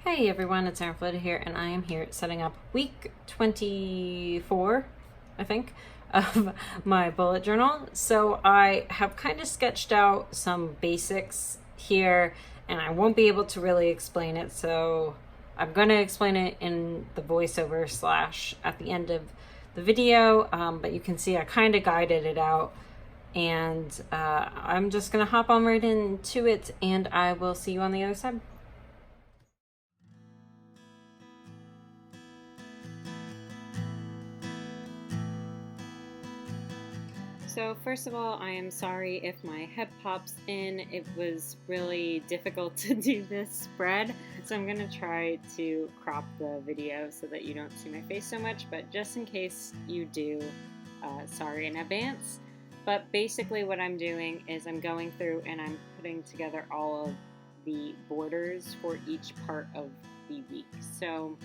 Hey everyone, it's Erin here, and I am here setting up week 24, I think, of my bullet journal. So I have kind of sketched out some basics here, and I won't be able to really explain it, so I'm going to explain it in the voiceover slash at the end of the video, but you can see I kind of guided it out, and I'm just going to hop on right into it, and I will see you on the other side. So first of all, I am sorry if my head pops in. It was really difficult to do this spread, so I'm going to try to crop the video so that you don't see my face so much, but just in case you do, sorry in advance. But basically what I'm doing is I'm going through and I'm putting together all of the borders for each part of the week. So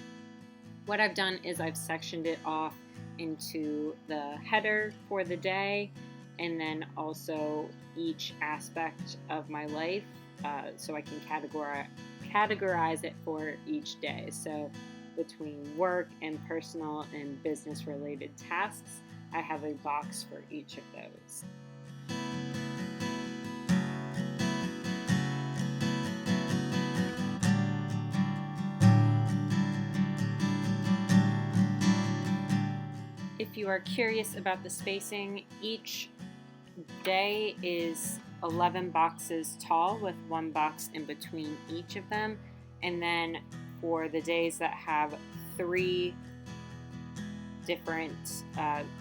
what I've done is I've sectioned it off into the header for the day, and then also each aspect of my life, so I can categorize it for each day. So between work and personal and business related tasks, I have a box for each of those. If you are curious about the spacing, each day is 11 boxes tall with one box in between each of them. And then for the days that have 3 different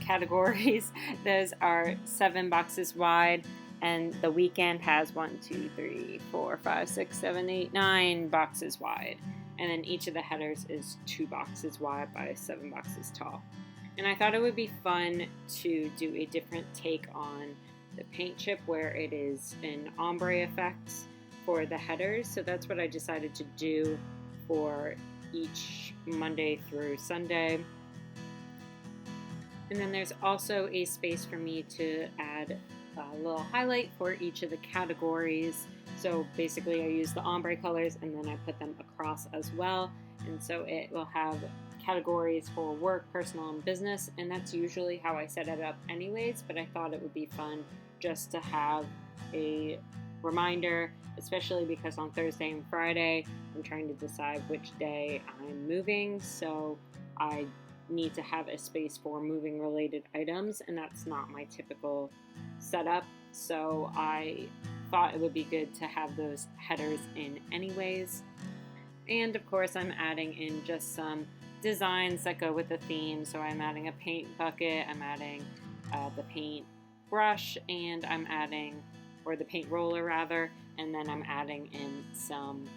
categories, those are 7 boxes wide. And the weekend has 1, 2, 3, 4, 5, 6, 7, 8, 9 boxes wide. And then each of the headers is 2 boxes wide by 7 boxes tall. And I thought it would be fun to do a different take on the paint chip where it is an ombre effect for the headers. So that's what I decided to do for each Monday through Sunday. And then there's also a space for me to add a little highlight for each of the categories. So basically I use the ombre colors and then I put them across as well. And so it will have categories for work, personal, and business, and that's usually how I set it up anyways, but I thought it would be fun just to have a reminder, especially because on Thursday and Friday I'm trying to decide which day I'm moving, so I need to have a space for moving related items, and that's not my typical setup, so I thought it would be good to have those headers in anyways. And of course I'm adding in just some designs that go with the theme. So I'm adding a paint bucket, I'm adding the paint brush, and I'm adding, or the paint roller rather, and then I'm adding in some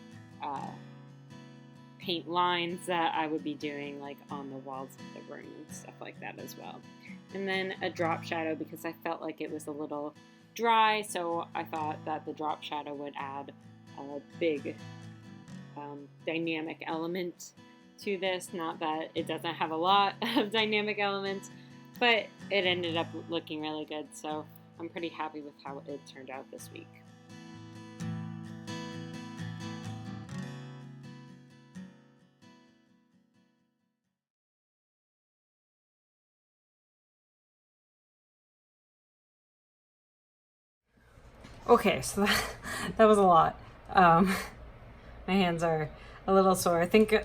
paint lines that I would be doing like on the walls of the room and stuff like that as well. And then a drop shadow because I felt like it was a little dry, so I thought that the drop shadow would add a big dynamic element to this. Not that it doesn't have a lot of dynamic elements, but it ended up looking really good, so I'm pretty happy with how it turned out this week. Okay, so that was a lot. My hands are a little sore. I think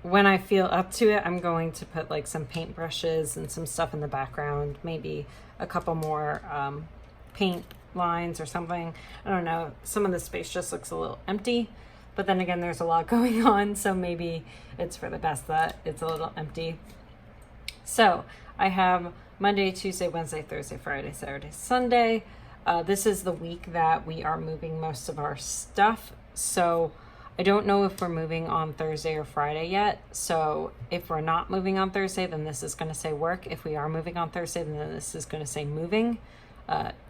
when I feel up to it, I'm going to put like some paint brushes and some stuff in the background, maybe a couple more paint lines or something. I don't know. Some of the space just looks a little empty, but then again, there's a lot going on, so maybe it's for the best that it's a little empty. So I have Monday, Tuesday, Wednesday, Thursday, Friday, Saturday, Sunday. This is the week that we are moving most of our stuff, so I don't know if we're moving on Thursday or Friday yet. So if we're not moving on Thursday, then this is going to say work. If we are moving on Thursday, then this is going to say moving.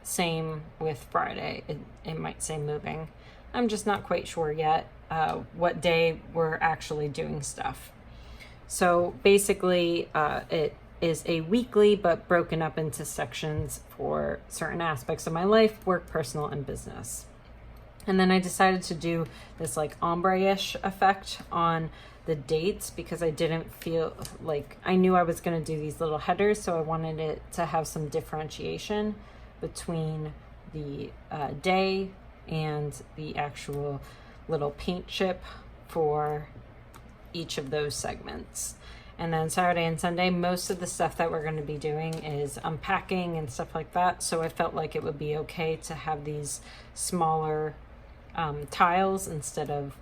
Same with Friday. It might say moving. I'm just not quite sure yet what day we're actually doing stuff. So basically it is a weekly but broken up into sections for certain aspects of my life, work, personal, and business. And then I decided to do this like ombre-ish effect on the dates because I didn't feel like, I knew I was going to do these little headers, so I wanted it to have some differentiation between the day and the actual little paint chip for each of those segments. And then Saturday and Sunday, most of the stuff that we're going to be doing is unpacking and stuff like that. So I felt like it would be okay to have these smaller tiles instead of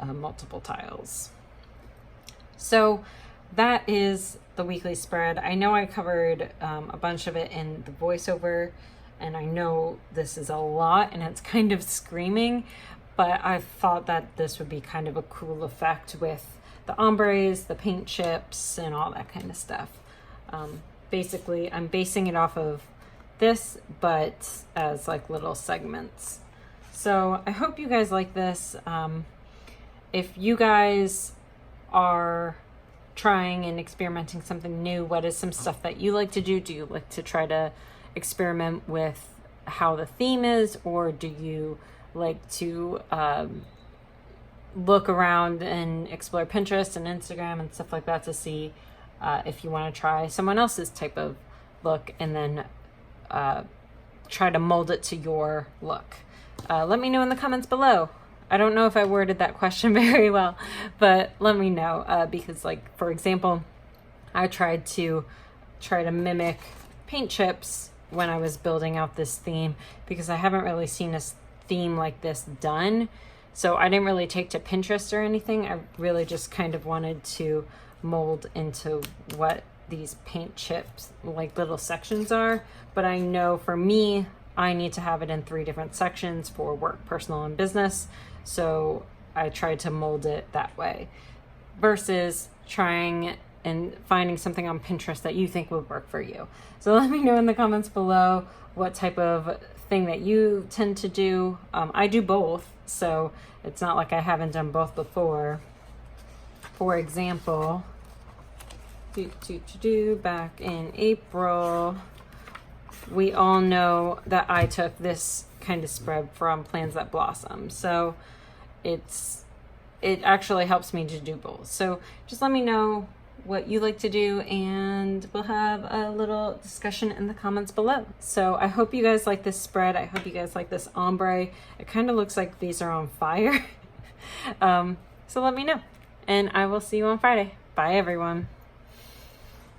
multiple tiles. So that is the weekly spread. I know I covered a bunch of it in the voiceover, and I know this is a lot and it's kind of screaming, but I thought that this would be kind of a cool effect with the ombres, the paint chips, and all that kind of stuff. Basically, I'm basing it off of this, but as like little segments. So I hope you guys like this. If you guys are trying and experimenting something new, what is some stuff that you like to do? Do you like to try to experiment with how the theme is, or do you like to look around and explore Pinterest and Instagram and stuff like that to see if you want to try someone else's type of look and then try to mold it to your look? Let me know in the comments below. I don't know if I worded that question very well, but let me know because, like, for example, I tried to mimic paint chips when I was building out this theme because I haven't really seen a theme like this done. So I didn't really take to Pinterest or anything. I really just kind of wanted to mold into what these paint chips, like little sections are. But I know for me, I need to have it in 3 different sections for work, personal, and business. So I tried to mold it that way versus trying and finding something on Pinterest that you think would work for you. So let me know in the comments below what type of thing that you tend to do. I do both, so it's not like I haven't done both before. For example, back in April, we all know that I took this kind of spread from Plans That Blossom. So it actually helps me to do both. So just let me know what you like to do, and we'll have a little discussion in the comments below. So I hope you guys like this spread. I hope you guys like this ombre. It kind of looks like these are on fire. So let me know, and I will see you on Friday. Bye, everyone.